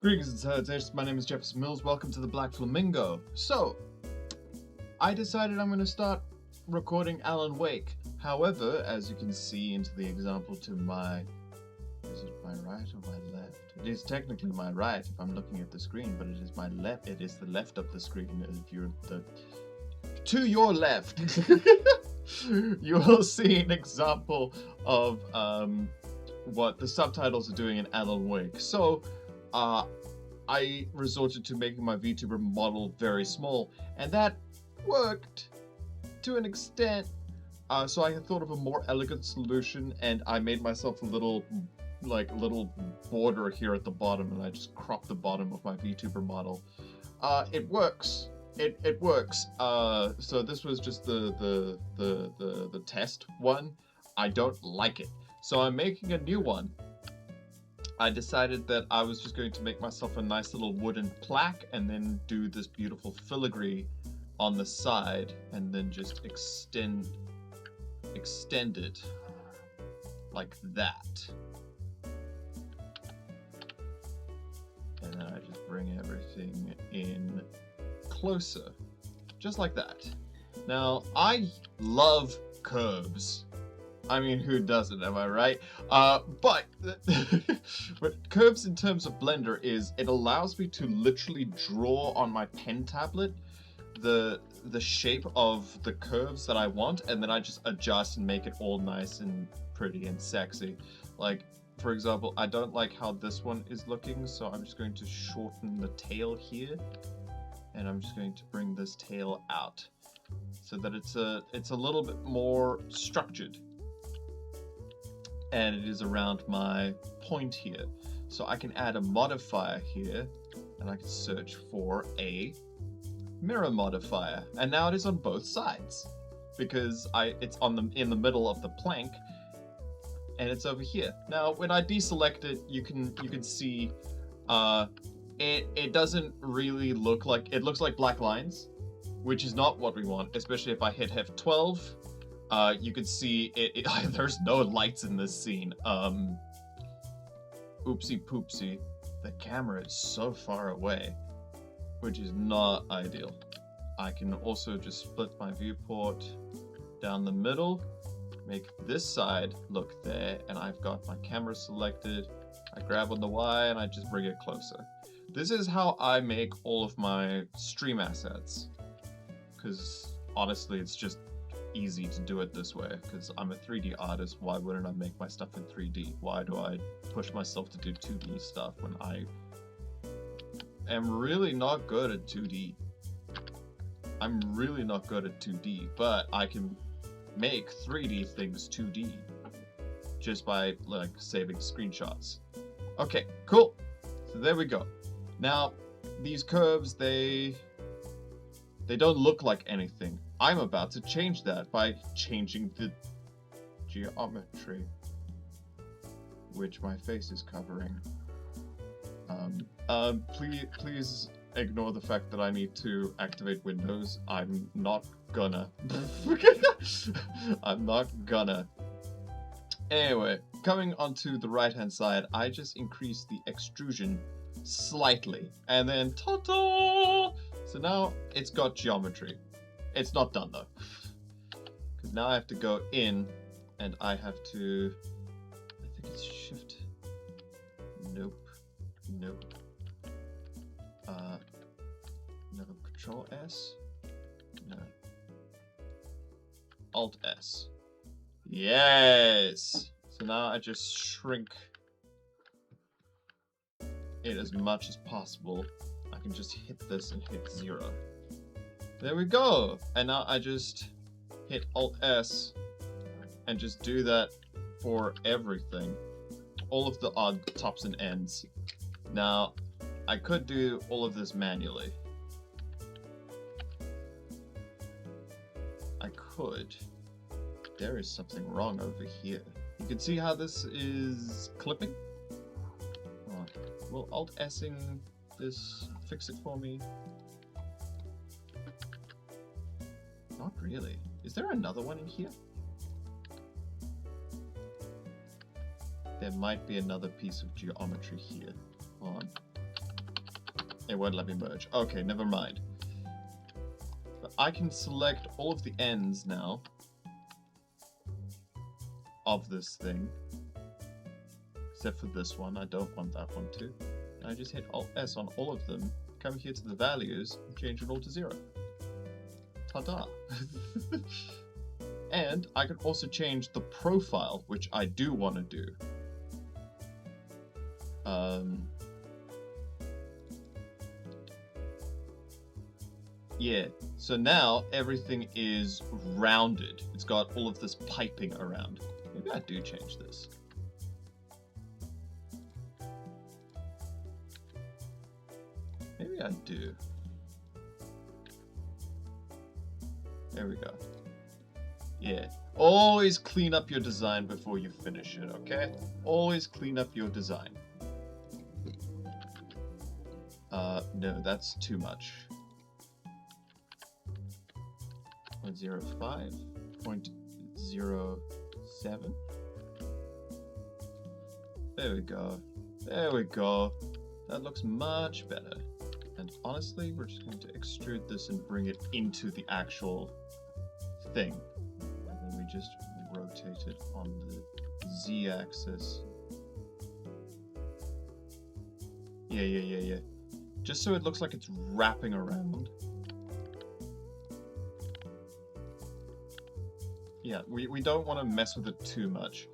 Greetings and salutations, my name is Jefferson Mills, welcome to the Black Flamingo. So, I decided I'm going to start recording Alan Wake. However, as you can see into the example to my... is it my right or my left? It is technically my right if I'm looking at the screen, but it is my left. It is the left of the screen if you're the... To your left! You will see an example of what the subtitles are doing in Alan Wake. So, I resorted to making my Vtuber model very small, and that worked to an extent. So I had thought of a more elegant solution, and I made myself a little border here at the bottom, and I just cropped the bottom of my Vtuber model. It works. It works. So this was just the test one. I don't like it, so I'm making a new one. I decided that I was just going to make myself a nice little wooden plaque and then do this beautiful filigree on the side and then just extend it like that. And then I just bring everything in closer, just like that. Now, I love curves. I mean, who doesn't, am I right? But curves in terms of Blender is, it allows me to literally draw on my pen tablet the shape of the curves that I want, and then I just adjust and make it all nice and pretty and sexy. Like, for example, I don't like how this one is looking, so I'm just going to shorten the tail here, and I'm just going to bring this tail out so that it's a little bit more structured. And it is around my point here. So I can add a modifier here, and I can search for a mirror modifier. And now it is on both sides, because it's in the middle of the plank, and it's over here. Now, when I deselect it, you can see it doesn't really look like, it looks like black lines, which is not what we want, especially if I hit F12. You can see there's no lights in this scene. Oopsie poopsie. The camera is so far away, which is not ideal. I can also just split my viewport down the middle, make this side look there, and I've got my camera selected. I grab on the Y and I just bring it closer. This is how I make all of my stream assets, because honestly it's just easy to do it this way, because I'm a 3D artist. Why wouldn't I make my stuff in 3D? Why do I push myself to do 2D stuff when I am really not good at 2D? I'm really not good at 2D, but I can make 3D things 2D just by like saving screenshots. Okay, cool. So there we go. Now these curves, they don't look like anything. I'm about to change that by changing the geometry, which my face is covering. Please ignore the fact that I need to activate Windows. I'm not gonna. I'm not gonna. Anyway, coming onto the right-hand side, I just increased the extrusion slightly, and then ta-da! So now it's got geometry. It's not done though, because now I have to go in, and I have to, I think it's Shift, nope, no, Control S, no, Alt S, yes! So now I just shrink it as much as possible. I can just hit this and hit 0. There we go! And now I just hit Alt S and just do that for everything. All of the odd tops and ends. Now, I could do all of this manually. I could. There is something wrong over here. You can see how this is clipping? Oh, will Alt S-ing this fix it for me? Not really. Is there another one in here? There might be another piece of geometry here. Hold on. It won't let me merge. Okay, never mind. But I can select all of the ends now of this thing. Except for this one. I don't want that one too. I just hit Alt-S on all of them, come here to the values, and change it all to 0. Ta-da! And I can also change the profile, which I do want to do. Yeah, so now everything is rounded. It's got all of this piping around. Maybe I do change this. Maybe I do. There we go. Yeah. Always clean up your design before you finish it, okay? Always clean up your design. No, that's too much. 0.05, 0.07. There we go. There we go. That looks much better. And honestly, we're just going to extrude this and bring it into the actual thing. And then we just rotate it on the Z-axis. Yeah. Just so it looks like it's wrapping around. Yeah, we don't want to mess with it too much.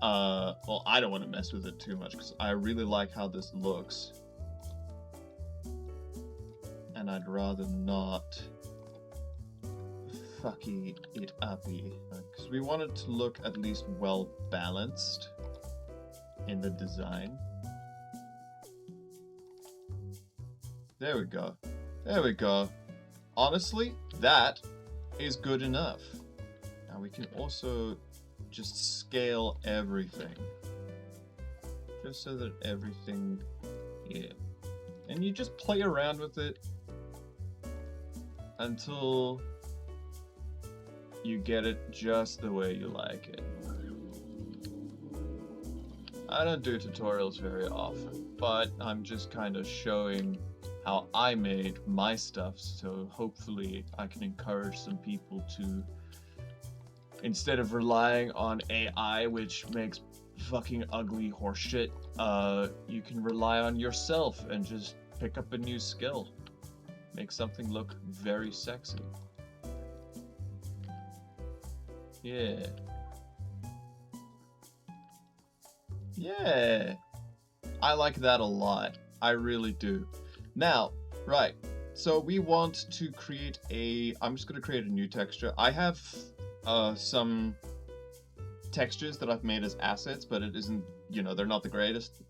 Well, I don't want to mess with it too much because I really like how this looks. And I'd rather not fucky it uppy. Because we want it to look at least well balanced in the design. There we go. There we go. Honestly, that is good enough. Now we can also just scale everything. Just so that everything, yeah. And you just play around with it until you get it just the way you like it. I don't do tutorials very often, but I'm just kind of showing how I made my stuff, so hopefully I can encourage some people to, instead of relying on AI, which makes fucking ugly horseshit, you can rely on yourself and just pick up a new skill. Make something look very sexy. Yeah. Yeah. I like that a lot. I really do. Now, right. So we want to create I'm just going to create a new texture. I have some textures that I've made as assets, but it isn't, they're not the greatest.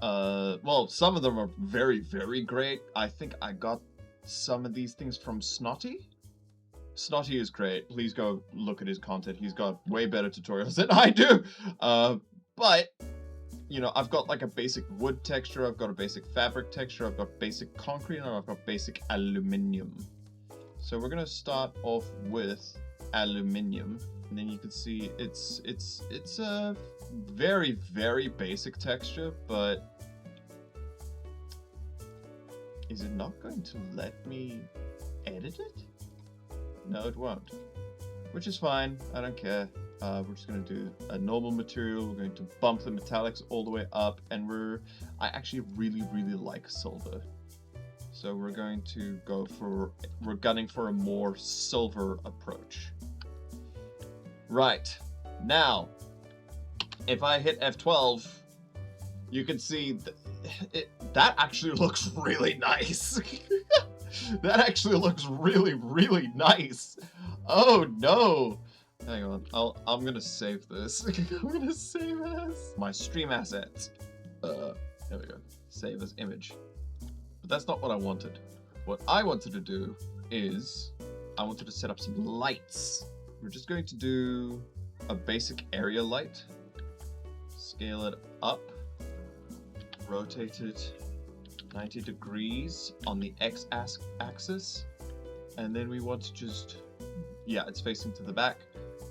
Well, some of them are very, very great. I think I got some of these things from Snotty. Snotty is great. Please go look at his content. He's got way better tutorials than I do. But, I've got like a basic wood texture, I've got a basic fabric texture, I've got basic concrete, and I've got basic aluminium. So we're gonna start off with aluminium, and then you can see it's a very, very basic texture, but is it not going to let me edit it? No, it won't. Which is fine, I don't care. We're just going to do a normal material, we're going to bump the metallics all the way up, and I actually really, really like silver. So we're going to we're gunning for a more silver approach. Right, now, if I hit F12, you can see that actually looks really nice. That actually looks really, really nice. Oh no! Hang on, I'm gonna save this. I'm gonna save this. My stream assets. There we go. Save as image. But that's not what I wanted. What I wanted to do is I wanted to set up some lights. We're just going to do a basic area light. Scale it up. Rotate it 90 degrees on the x-axis. And then we want to just, it's facing to the back.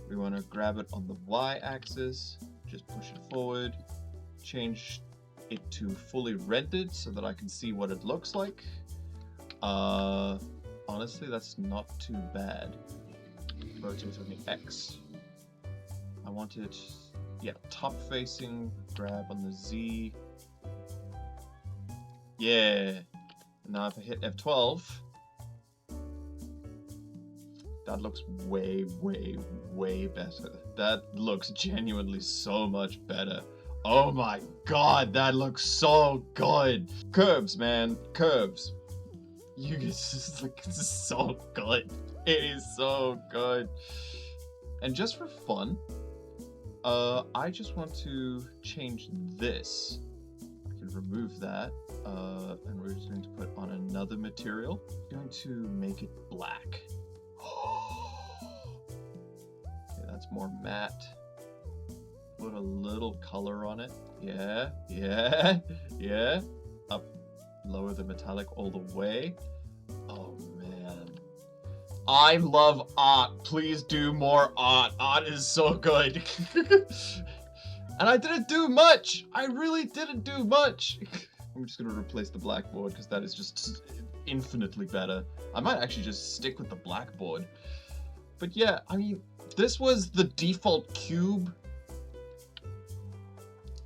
We want to grab it on the y-axis, just push it forward, change it to fully rendered so that I can see what it looks like. Honestly, that's not too bad. Rotate on the X. I want it, yeah, top facing, grab on the Z. Yeah. Now if I hit F12, that looks way, way, way better. That looks genuinely so much better. Oh my god, that looks so good. Curves, man, curves. You guys, this is so good. It is so good. And just for fun, I just want to change this. I can remove that, and we're just going to put on another material. I'm going to make it black. Okay, that's more matte. Put a little color on it. Yeah, yeah, yeah. Up, lower the metallic all the way. Oh man. I love art. Please do more art. Art is so good. And I didn't do much. I really didn't do much. I'm just gonna replace the blackboard because that is just infinitely better. I might actually just stick with the blackboard. But yeah, I mean, this was the default cube.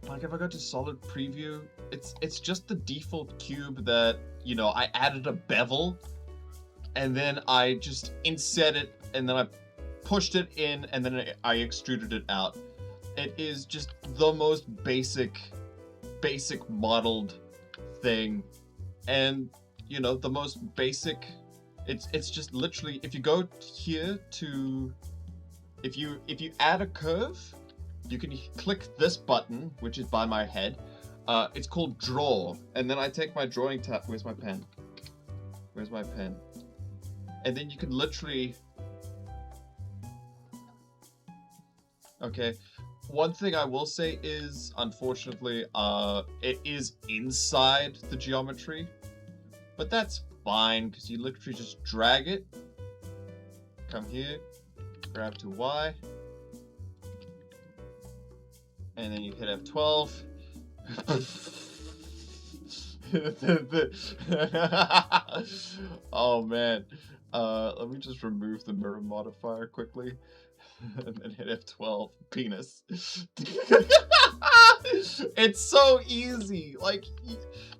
Like if I go to solid preview, it's just the default cube that, you know, I added a bevel and then I just inset it and then I pushed it in and then I extruded it out. It is just the most basic modeled thing, and you know, the most basic. It's just literally, if you go here to, if you add a curve, you can click this button, which is by my head. It's called draw, and then I take my drawing tab. Where's my pen? Where's my pen? And then you can literally. Okay. One thing I will say is, unfortunately, it is inside the geometry, but that's fine because you literally just drag it, come here, grab to Y, and then you hit F12. Oh man, let me just remove the mirror modifier quickly. And then hit F12, penis. It's so easy. Like,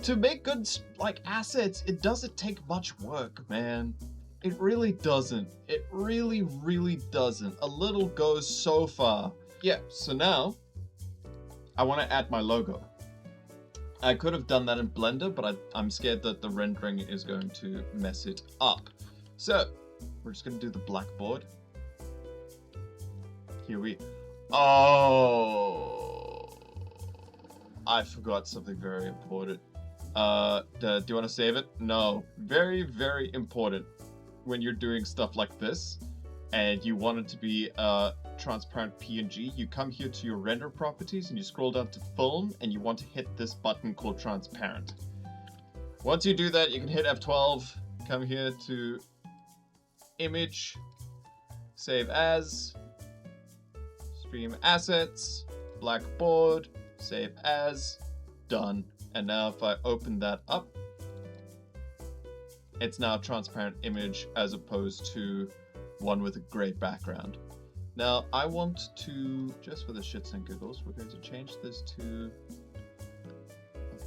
to make good, like, assets, it doesn't take much work, man. It really doesn't. It really, really doesn't. A little goes so far. Yeah, so now, I want to add my logo. I could have done that in Blender, but I'm scared that the rendering is going to mess it up. So, we're just going to do the blackboard. Here we... Oh! I forgot something very important. Do you want to save it? No. Very, very important. When you're doing stuff like this, and you want it to be a transparent PNG, you come here to your render properties, and you scroll down to film, and you want to hit this button called transparent. Once you do that, you can hit F12, come here to image, save as, stream assets, blackboard, save as, done. And now if I open that up, it's now a transparent image as opposed to one with a gray background. Now I want to, just for the shits and giggles, we're going to change this to,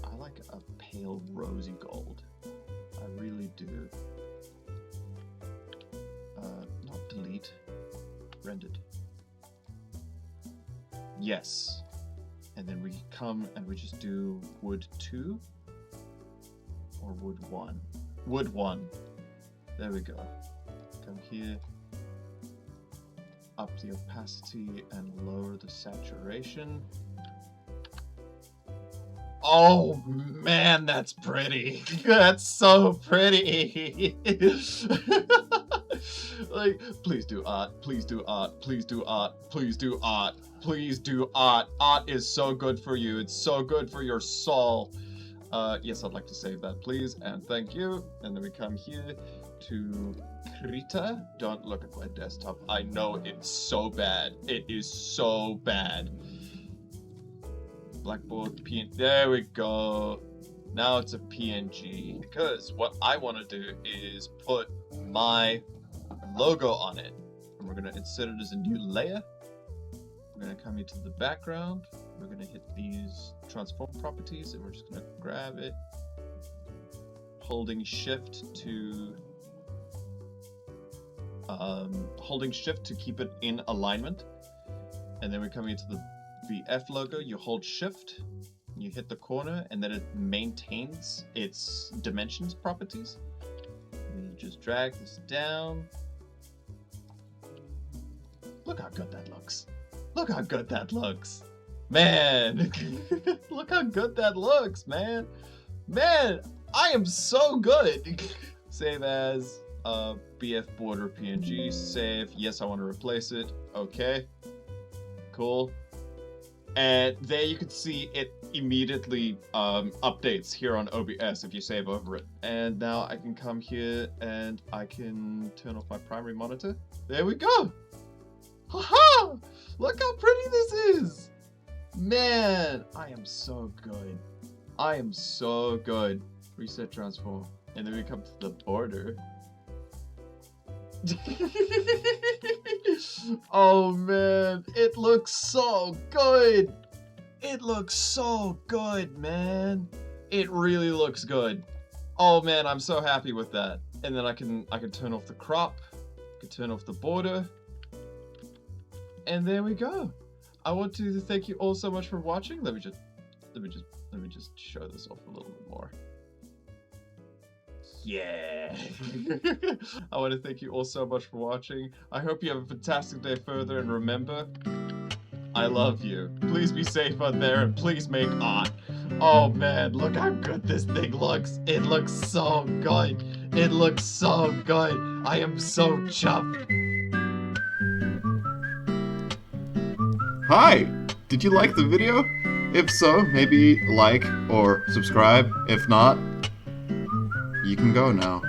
I like a pale rosy gold. I really do. Not delete, rendered. Yes. And then we come and we just do wood 2 or wood 1. Wood 1. There we go. Come here. Up the opacity and lower the saturation. Oh man, that's pretty. That's so pretty. Like, please do art, please do art, please do art, please do art, please do art. Art is so good for you. It's so good for your soul. Yes, I'd like to save that, please, and thank you. And then we come here to Krita. Don't look at my desktop. I know it's so bad. It is so bad. Blackboard PNG. There we go. Now it's a PNG. Because what I want to do is put my logo on it. And we're going to insert it as a new layer. We're going to come into the background. We're going to hit these transform properties and we're just going to grab it. Holding shift to keep it in alignment. And then we come into the VF logo, you hold shift, you hit the corner, and then it maintains its dimensions properties. And you just drag this down. Look how good that looks. Look how good that looks. Man, look how good that looks, man. Man, I am so good. Save as BF border PNG, save. Yes, I want to replace it. Okay. Cool. And there you can see it immediately updates here on OBS if you save over it. And now I can come here and I can turn off my primary monitor. There we go. Haha! Look how pretty this is. Man, I am so good. I am so good. Reset transform. And then we come to the border. Oh man, it looks so good. It looks so good, man. It really looks good. Oh man, I'm so happy with that. And then I can turn off the crop, I can turn off the border. And there we go. I want to thank you all so much for watching. Let me just show this off a little bit more. Yeah. I want to thank you all so much for watching. I hope you have a fantastic day further, and remember, I love you. Please be safe out there and please make art. Oh man, look how good this thing looks. It looks so good. It looks so good. I am so chuffed. Hi! Did you like the video? If so, maybe like or subscribe. If not, you can go now.